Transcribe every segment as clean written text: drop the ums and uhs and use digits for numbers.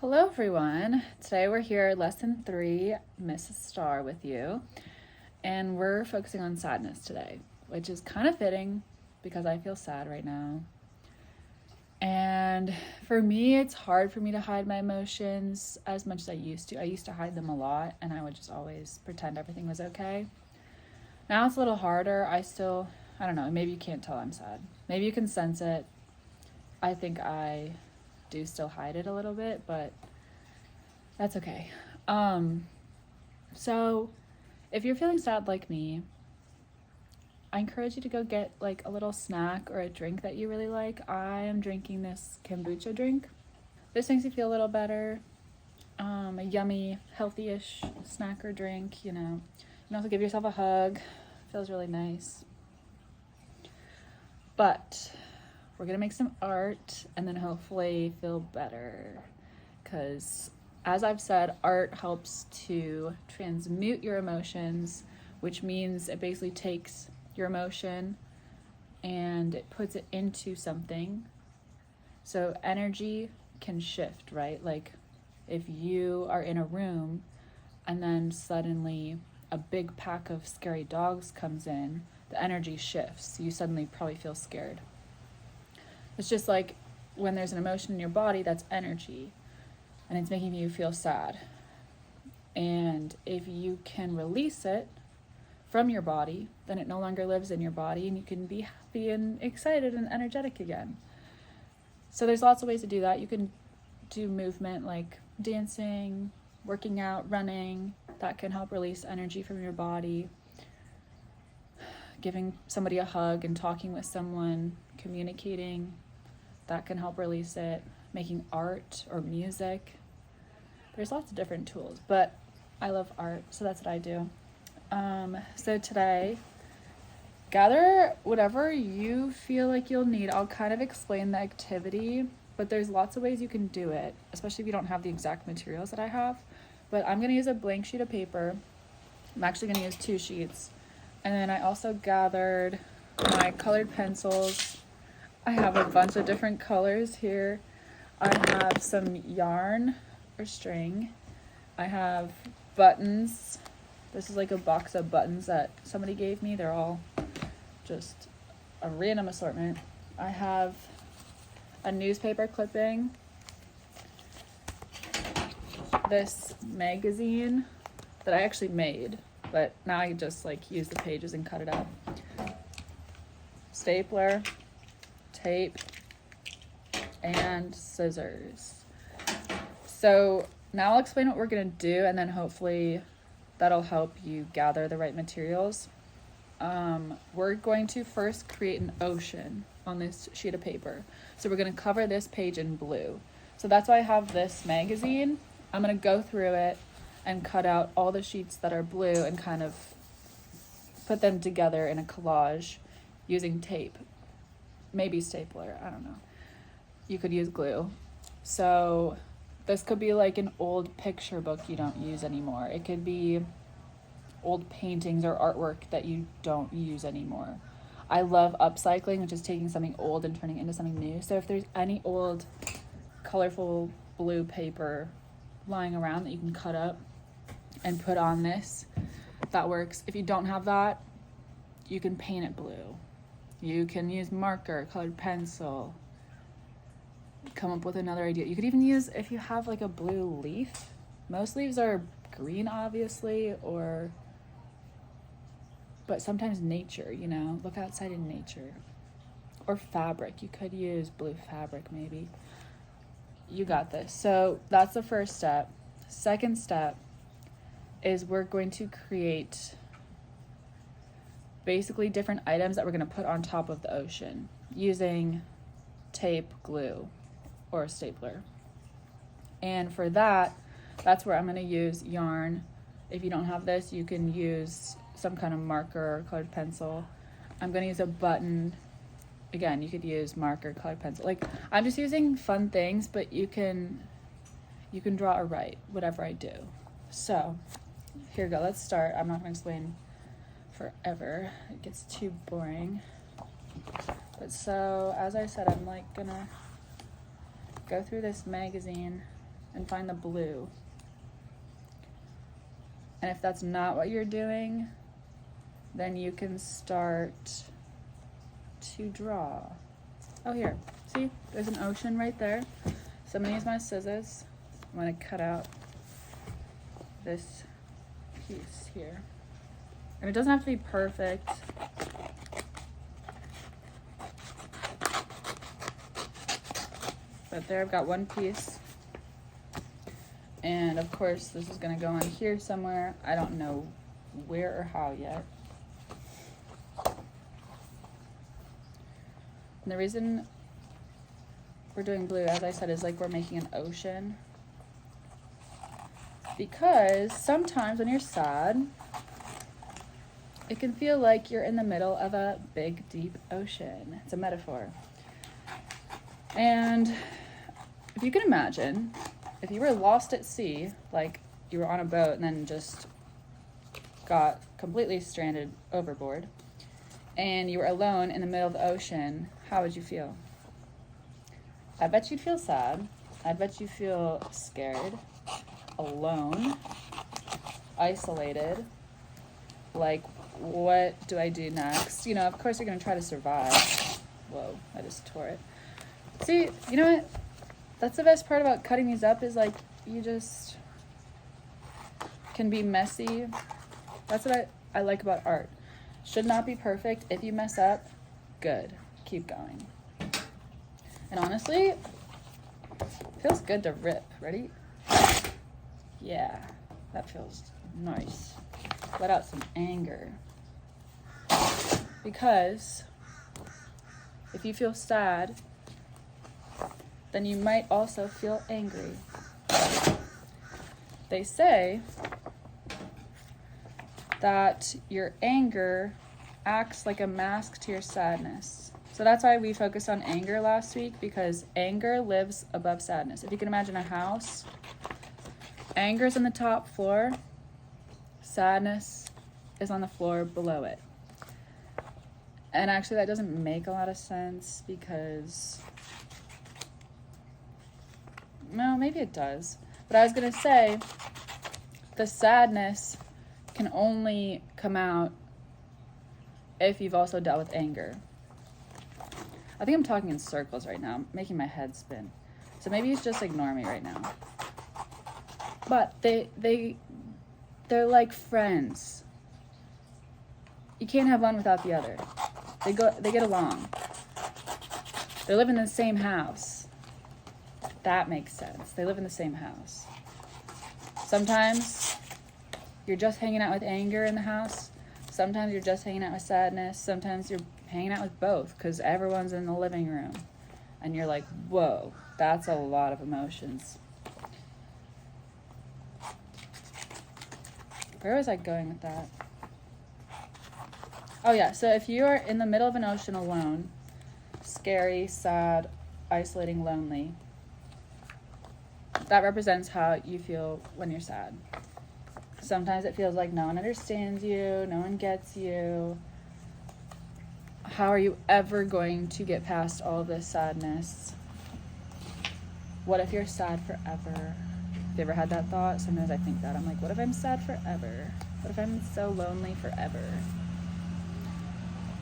Hello everyone. Today we're here, lesson 3, Mrs. Starr with you, and we're focusing on sadness today, which is kind of fitting because I feel sad right now. And for me, it's hard for me to hide my emotions as much as I used to. I used to hide them a lot, and I would just always pretend everything was okay. Now it's a little harder. I don't know, maybe you can't tell I'm sad. Maybe you can sense it. I think I do still hide it a little bit, but that's okay. So if you're feeling sad like me, I encourage you to go get like a little snack or a drink that you really like. I am drinking this kombucha drink. This makes you feel a little better. A yummy, healthy-ish snack or drink, you know. You can also give yourself a hug. Feels really nice. But we're gonna make some art and then hopefully feel better, because as I've said, art helps to transmute your emotions, which means it basically takes your emotion and it puts it into something. So energy can shift, right? Like if you are in a room and then suddenly a big pack of scary dogs comes in, the energy shifts. You suddenly probably feel scared. It's just like when there's an emotion in your body, that's energy, and it's making you feel sad. And if you can release it from your body, then it no longer lives in your body, and you can be happy and excited and energetic again. So there's lots of ways to do that. You can do movement like dancing, working out, running. That can help release energy from your body. Giving somebody a hug and talking with someone, communicating, that can help release it. Making art or music. There's lots of different tools, but I love art, so that's what I do. So today, gather whatever you feel like you'll need. I'll kind of explain the activity, but there's lots of ways you can do it, especially if you don't have the exact materials that I have. But I'm going to use a blank sheet of paper. I'm actually going to use 2 sheets. And then I also gathered my colored pencils. I have a bunch of different colors here. I have some yarn or string. I have buttons. This is like a box of buttons that somebody gave me. They're all just a random assortment. I have a newspaper clipping. This magazine that I actually made, but now I just like use the pages and cut it up. Stapler, tape, and scissors. So now I'll explain what we're gonna do, and then hopefully that'll help you gather the right materials. We're going to first create an ocean on this sheet of paper. So we're gonna cover this page in blue. So that's why I have this magazine. I'm gonna go through it and cut out all the sheets that are blue and kind of put them together in a collage using tape. Maybe stapler, I don't know. You could use glue. So this could be like an old picture book you don't use anymore. It could be old paintings or artwork that you don't use anymore. I love upcycling, which is taking something old and turning it into something new. So if there's any old colorful blue paper lying around that you can cut up and put on this, that works. If you don't have that, you can paint it blue. You can use marker, colored pencil, come up with another idea. You could even use, if you have like a blue leaf, most leaves are green obviously, but sometimes nature, you know, look outside in nature. Or fabric, you could use blue fabric maybe. You got this. So that's the first step. Second step is we're going to create basically different items that we're going to put on top of the ocean using tape, glue, or a stapler. And for that, that's where I'm going to use yarn. If you don't have this, you can use some kind of marker or colored pencil. I'm going to use a button. Again, you could use marker, colored pencil. Like, I'm just using fun things, but you can draw or write, whatever I do. So here we go. Let's start. I'm not going to explain forever. It gets too boring. But so, as I said, I'm like gonna go through this magazine and find the blue. And if that's not what you're doing, then you can start to draw. Oh, here, see, there's an ocean right there. So I'm gonna use my scissors. I'm gonna cut out this piece here. And it doesn't have to be perfect. But there I've got one piece. And of course this is gonna go on here somewhere. I don't know where or how yet. And the reason we're doing blue, as I said, is like we're making an ocean. Because sometimes when you're sad, it can feel like you're in the middle of a big, deep ocean. It's a metaphor. And if you can imagine, if you were lost at sea, like you were on a boat and then just got completely stranded overboard, and you were alone in the middle of the ocean, how would you feel? I bet you'd feel sad. I bet you feel scared, alone, isolated, like, what do I do next? You know, of course you're gonna try to survive. Whoa, I just tore it. See, you know what? That's the best part about cutting these up, is like, you just can be messy. That's what I like about art. Should not be perfect. If you mess up, good. Keep going. And honestly, it feels good to rip. Ready? Yeah, that feels nice. Let out some anger. Because if you feel sad, then you might also feel angry. They say that your anger acts like a mask to your sadness. So that's why we focused on anger last week, because anger lives above sadness. If you can imagine a house, anger is on the top floor, sadness is on the floor below it. And actually that doesn't make a lot of sense, because, no, maybe it does. But I was gonna say, the sadness can only come out if you've also dealt with anger. I think I'm talking in circles right now. I'm making my head spin. So maybe you just ignore me right now. But they're like friends. You can't have one without the other. They get along. They live in the same house. That makes sense. They live in the same house. Sometimes you're just hanging out with anger in the house. Sometimes you're just hanging out with sadness. Sometimes you're hanging out with both, because everyone's in the living room. And you're like, whoa, that's a lot of emotions. Where was I going with that? Oh yeah, so if you are in the middle of an ocean alone, scary, sad, isolating, lonely, that represents how you feel when you're sad. Sometimes it feels like no one understands you, no one gets you. How are you ever going to get past all this sadness? What if you're sad forever? Have you ever had that thought? Sometimes I think that. I'm like, what if I'm sad forever? What if I'm so lonely forever?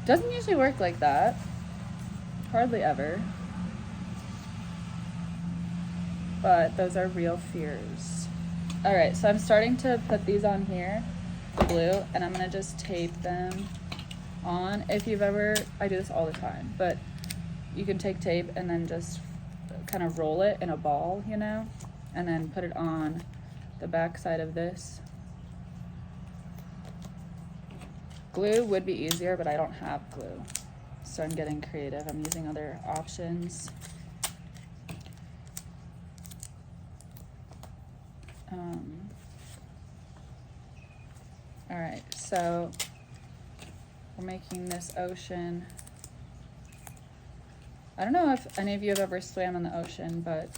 Doesn't usually work like that. Hardly ever. But those are real fears. All right, so I'm starting to put these on here, the blue, and I'm gonna just tape them on. If you've ever, I do this all the time, but you can take tape and then just kind of roll it in a ball, you know, and then put it on the back side of this. Glue would be easier, but I don't have glue, so I'm getting creative. I'm using other options. All right, so we're making this ocean. I don't know if any of you have ever swam in the ocean, but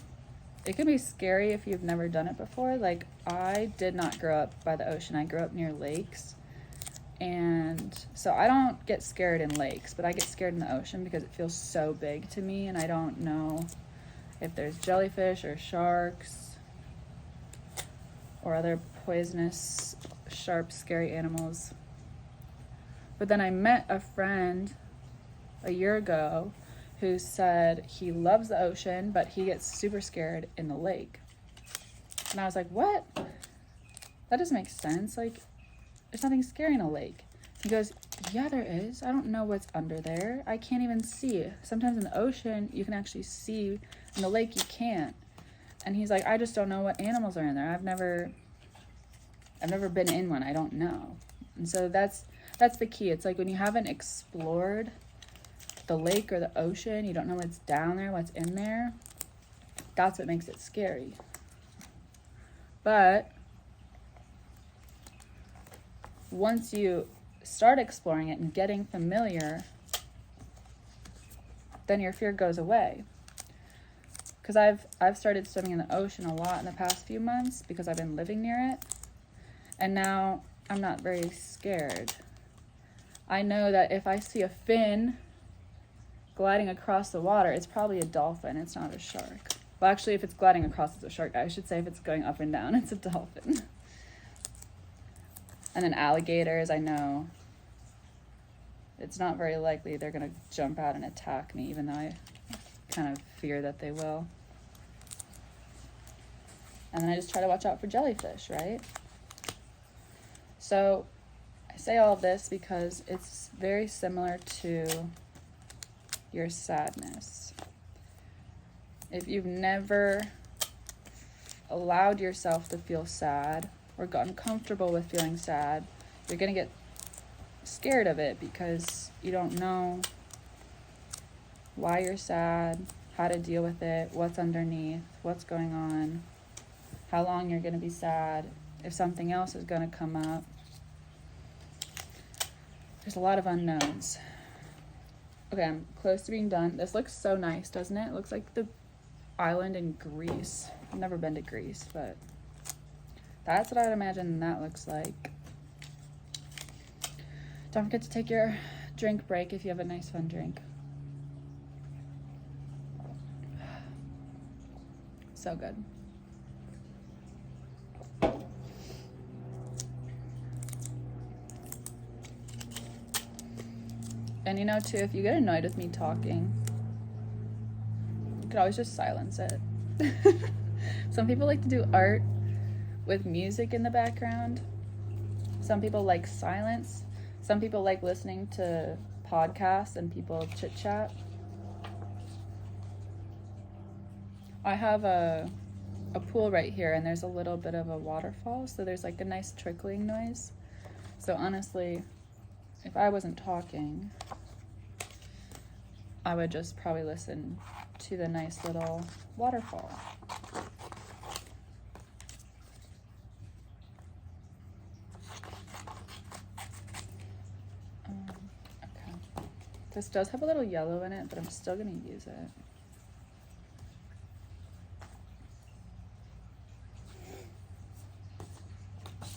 it can be scary if you've never done it before. Like, I did not grow up by the ocean. I grew up near lakes. And so I don't get scared in lakes, but I get scared in the ocean because it feels so big to me, and I don't know if there's jellyfish or sharks or other poisonous, sharp, scary animals. But then I met a friend a year ago who said he loves the ocean, but he gets super scared in the lake. And I was like, what? That doesn't make sense. Like, there's nothing scary in a lake. He goes, yeah, there is. I don't know what's under there. I can't even see. Sometimes in the ocean, you can actually see. In the lake, you can't. And he's like, I just don't know what animals are in there. I've never been in one. I don't know. And so that's the key. It's like when you haven't explored the lake or the ocean, you don't know what's down there, what's in there. That's what makes it scary. But once you start exploring it and getting familiar, then your fear goes away. Because I've started swimming in the ocean a lot in the past few months because I've been living near it. And now I'm not very scared. I know that if I see a fin gliding across the water, it's probably a dolphin. It's not a shark. Well, actually, if it's gliding across, it's a shark. I should say if it's going up and down, it's a dolphin. And then alligators, I know it's not very likely they're going to jump out and attack me, even though I kind of fear that they will. And then I just try to watch out for jellyfish, right? So I say all of this because it's very similar to your sadness. If you've never allowed yourself to feel sad or gotten comfortable with feeling sad, you're going to get scared of it because you don't know why you're sad, how to deal with it, what's underneath, what's going on, how long you're going to be sad, if something else is going to come up. There's a lot of unknowns. Okay, I'm close to being done. This looks so nice, doesn't it? It looks like the island in Greece. I've never been to Greece, but that's what I would imagine that looks like. Don't forget to take your drink break if you have a nice fun drink. So good. And you know, too, if you get annoyed with me talking, you could always just silence it. Some people like to do art with music in the background. Some people like silence. Some people like listening to podcasts and people chit chat. I have a pool right here, and there's a little bit of a waterfall, so there's like a nice trickling noise. So honestly, if I wasn't talking, I would just probably listen to the nice little waterfall. Okay. This does have a little yellow in it, but I'm still gonna use it.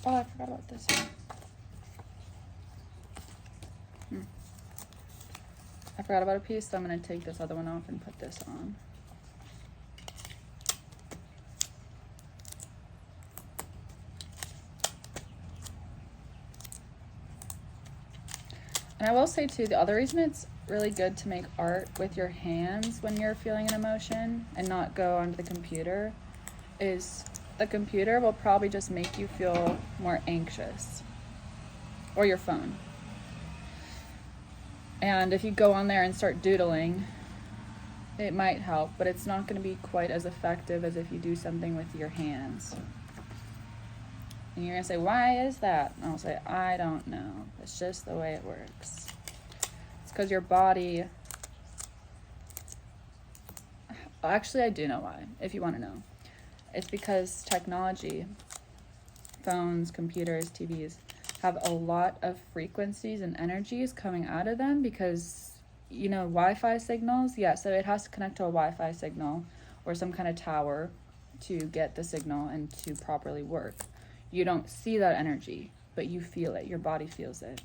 Oh, I forgot about this one. I forgot about a piece, so I'm going to take this other one off and put this on. And I will say, too, the other reason it's really good to make art with your hands when you're feeling an emotion and not go onto the computer is the computer will probably just make you feel more anxious, or your phone. And if you go on there and start doodling, it might help, but it's not going to be quite as effective as if you do something with your hands. And you're going to say, why is that? And I'll say, I don't know. It's just the way it works. It's because your body... Actually, I do know why, if you want to know. It's because technology, phones, computers, TVs, have a lot of frequencies and energies coming out of them because, you know, Wi-Fi signals, yeah, so it has to connect to a Wi-Fi signal or some kind of tower to get the signal and to properly work. You don't see that energy, but you feel it. Your body feels it.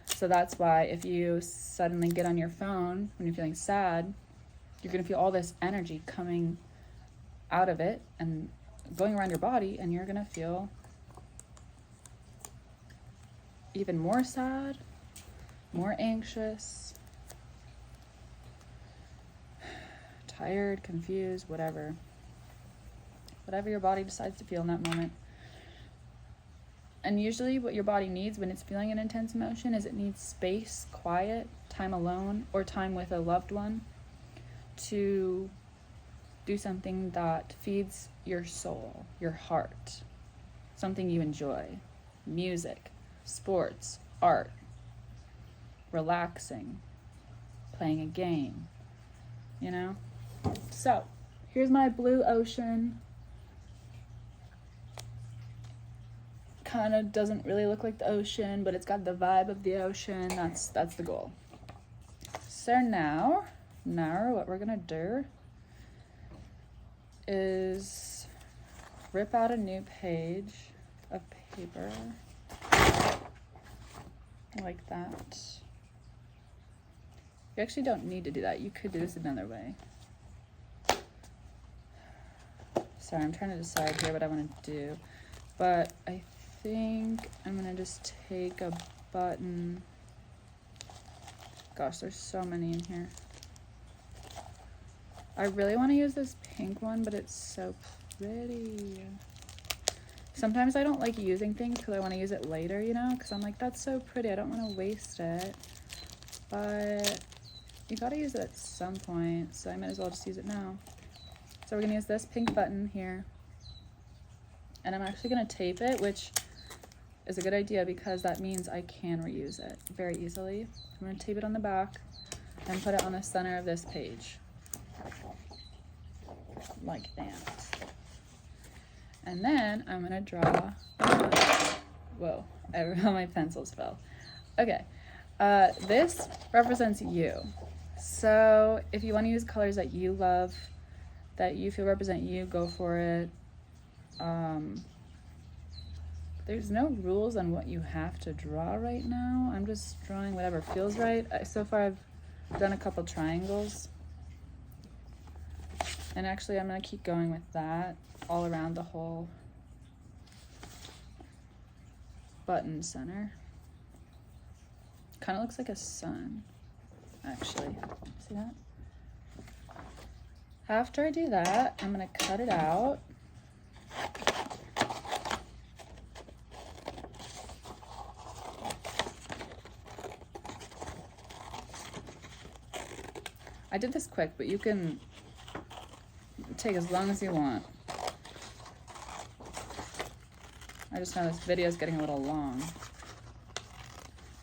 So that's why if you suddenly get on your phone when you're feeling sad, you're going to feel all this energy coming out of it, and going around your body, and you're gonna feel even more sad, more anxious, tired, confused, whatever your body decides to feel in that moment. And usually what your body needs when it's feeling an intense emotion is it needs space, quiet, time alone, or time with a loved one to do something that feeds your soul, your heart, something you enjoy. Music, sports, art, relaxing, playing a game, you know? So, here's my blue ocean. Kind of doesn't really look like the ocean, but it's got the vibe of the ocean. That's the goal. So now what we're gonna do is rip out a new page of paper like that. You actually don't need to do that. You could do this another way. Sorry, I'm trying to decide here what I want to do, but I think I'm gonna just take a button. Gosh, there's so many in here. I really want to use this pink one, but it's so pretty. Sometimes I don't like using things because I want to use it later, you know, because I'm like, that's so pretty, I don't want to waste it. But you gotta use it at some point, so I might as well just use it now. So we're gonna use this pink button here, and I'm actually gonna tape it, which is a good idea because that means I can reuse it very easily. I'm gonna tape it on the back and put it on the center of this page, like that. And then I'm gonna draw, whoa, all my pencils fell. Okay, this represents you. So if you wanna use colors that you love, that you feel represent you, go for it. There's no rules on what you have to draw right now. I'm just drawing whatever feels right. So far I've done a couple triangles. And actually I'm gonna keep going with that all around the whole button center. Kind of looks like a sun, actually. See that? After I do that, I'm gonna cut it out. I did this quick, but you can take as long as you want. I just know this video is getting a little long,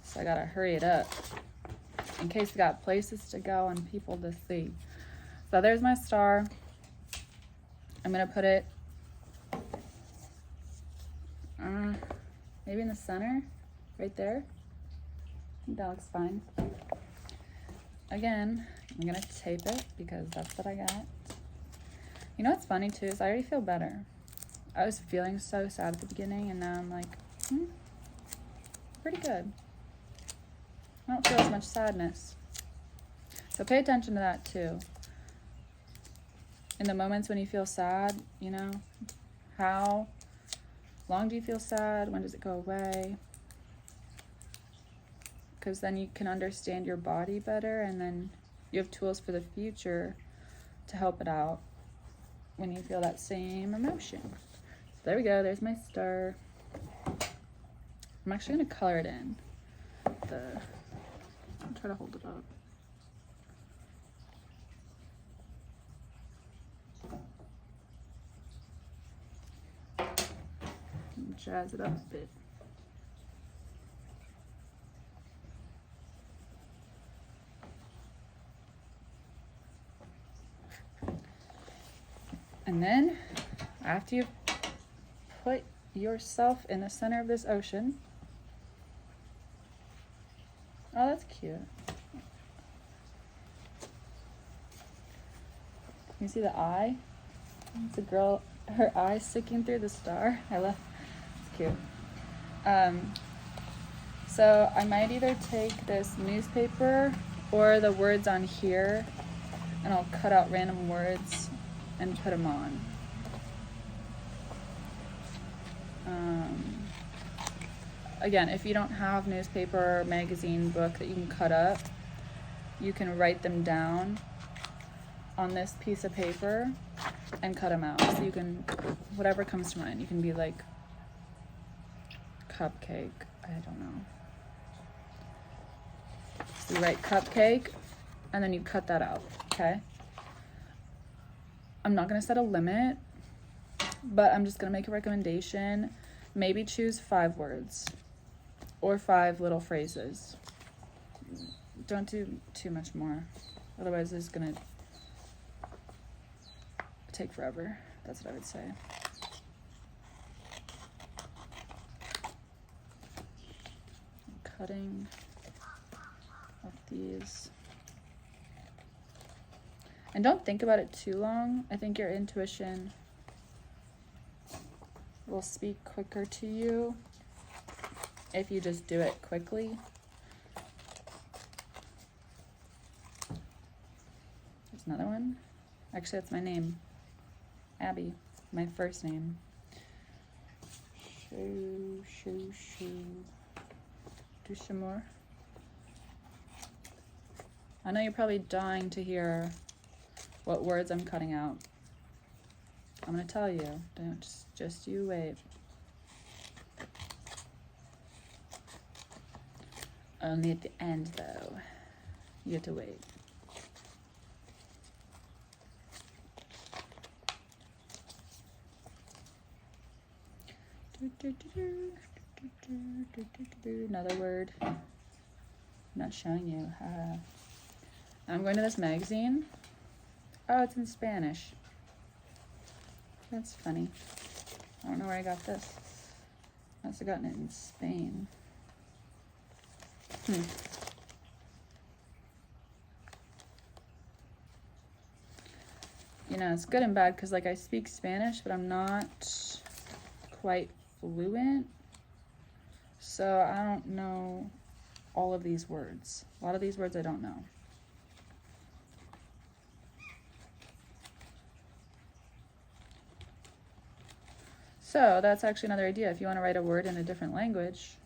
so I gotta hurry it up in case we got places to go and people to see. So there's my star. I'm gonna put it maybe in the center, right there. I think that looks fine. Again, I'm gonna tape it because that's what I got. You know what's funny too is I already feel better. I was feeling so sad at the beginning, and now I'm like, pretty good. I don't feel as much sadness. So pay attention to that too. In the moments when you feel sad, you know, how long do you feel sad? When does it go away? Because then you can understand your body better, and then you have tools for the future to help it out when you feel that same emotion. So there we go, there's my star. I'm actually gonna color it in. I'll try to hold it up. Jazz it up a bit. And then, after you've put yourself in the center of this ocean, oh, that's cute. You see the eye? It's a girl, her eye sticking through the star. I love, it's cute. So I might either take this newspaper or the words on here, and I'll cut out random words and put them on. again, if you don't have newspaper or magazine book that you can cut up, you can write them down on this piece of paper and cut them out. So you can, whatever comes to mind, you can be like cupcake, I don't know. So you write cupcake and then you cut that out, okay? I'm not gonna set a limit, but I'm just gonna make a recommendation. Maybe choose 5 words or 5 little phrases. Don't do too much more. Otherwise it's gonna take forever. That's what I would say. Cutting of these. And don't think about it too long. I think your intuition will speak quicker to you if you just do it quickly. There's another one. Actually, that's my name. Abby, my first name. Shoo. Do some more. I know you're probably dying to hear what words I'm cutting out. I'm gonna tell you. Don't just you wait. Only at the end, though. You have to wait. Another word. I'm not showing you. I'm going to this magazine. Oh, it's in Spanish. That's funny. I don't know where I got this. I must have gotten it in Spain. You know, it's good and bad because, like, I speak Spanish, but I'm not quite fluent. So I don't know all of these words. A lot of these words I don't know. So that's actually another idea. If you want to write a word in a different language,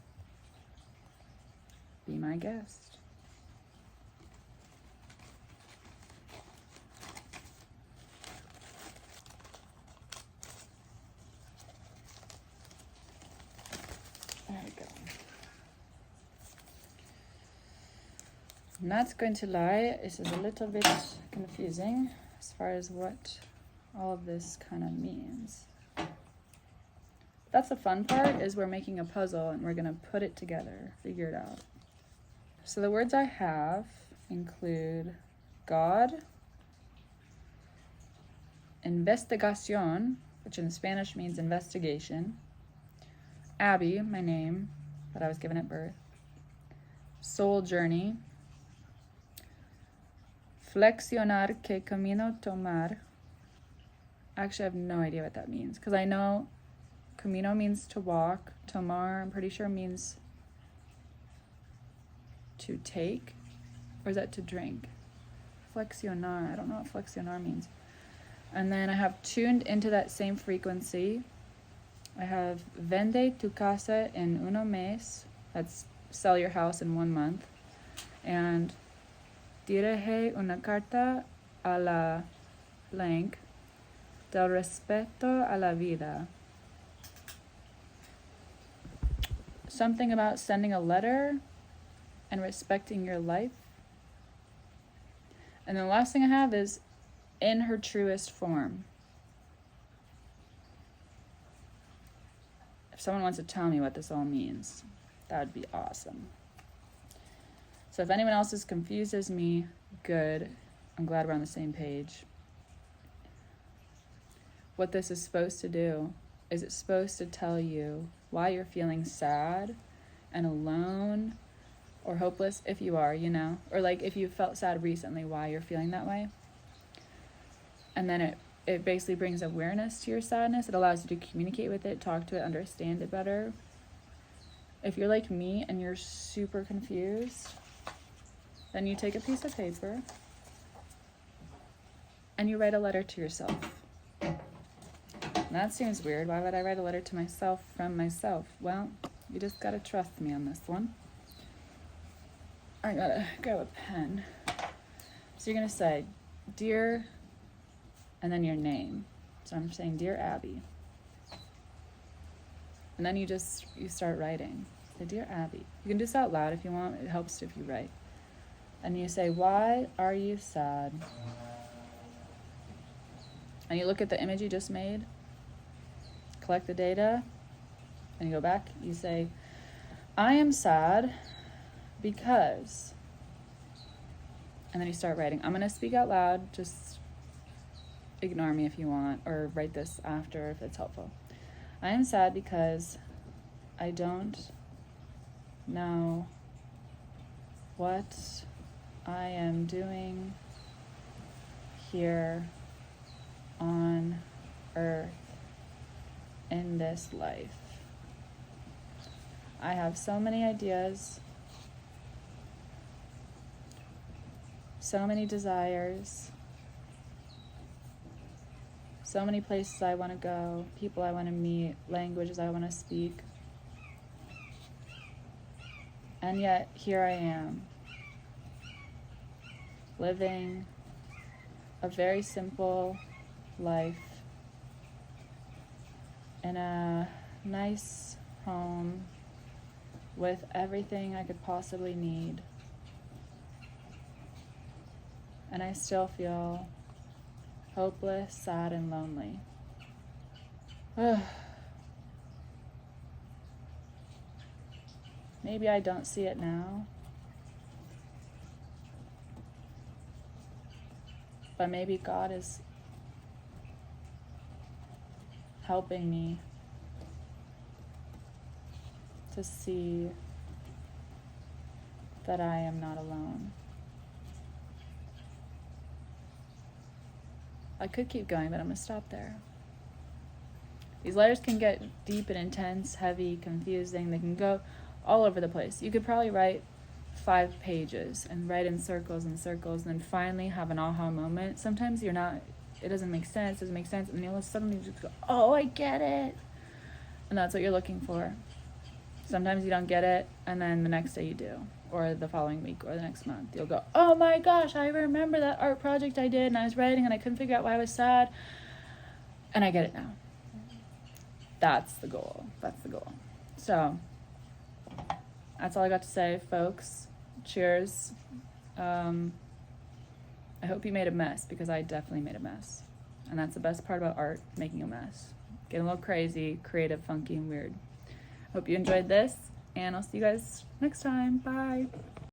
be my guest. There we go. Not going to lie, this is a little bit confusing as far as what all of this kind of means. That's the fun part, is we're making a puzzle and we're gonna put it together, figure it out. So the words I have include God, investigación, which in Spanish means investigation, Abby, my name that I was given at birth, soul journey, flexionar qué camino tomar. Actually, I have no idea what that means, because I know camino means to walk, tomar, I'm pretty sure means to take, or is that to drink? Flexionar, I don't know what flexionar means. And then I have tuned into that same frequency. I have vende tu casa en uno mes, that's sell your house in 1 month, and dirige una carta a la blank del respeto a la vida. Something about sending a letter and respecting your life. And the last thing I have is in her truest form. If someone wants to tell me what this all means, that would be awesome. So if anyone else is confused as me, good. I'm glad we're on the same page. What this is supposed to do is it's supposed to tell you why you're feeling sad and alone or hopeless, if you are, you know, or like if you felt sad recently, why you're feeling that way. And then it basically brings awareness to your sadness. It allows you to communicate with it, talk to it, understand it better. If you're like me and you're super confused, then you take a piece of paper and you write a letter to yourself. And that seems weird. Why would I write a letter to myself from myself? Well, You just gotta trust me on this one. I gotta grab a pen. So you're gonna say, dear, and then your name. So I'm saying, dear Abby. And then you start writing. Say, dear Abby. You can do this out loud if you want. It helps if you write. And you say, why are you sad? And you look at the image you just made, collect the data, and you go back. You say, I am sad because, and then you start writing. I'm going to speak out loud. Just ignore me if you want, or write this after if it's helpful. I am sad because I don't know what I am doing here on earth in this life. I have so many ideas, so many desires, so many places I want to go, people I want to meet, languages I want to speak. And yet, here I am, living a very simple life in a nice home with everything I could possibly need. And I still feel hopeless, sad, and lonely. Maybe I don't see it now, but maybe God is helping me to see that I am not alone. I could keep going, but I'm going to stop there. These letters can get deep and intense, heavy, confusing. They can go all over the place. You could probably write 5 pages and write in circles and circles, and then finally have an aha moment. Sometimes it doesn't make sense, and then you'll suddenly just go, oh, I get it. And that's what you're looking for. Sometimes you don't get it, and then the next day you do, or the following week, or the next month. You'll go, oh my gosh, I remember that art project I did, and I was writing, and I couldn't figure out why I was sad, and I get it now. That's the goal. So, that's all I got to say, folks. Cheers. I hope you made a mess, because I definitely made a mess. And that's the best part about art, making a mess. Getting a little crazy, creative, funky, and weird. Hope you enjoyed this, and I'll see you guys next time. Bye.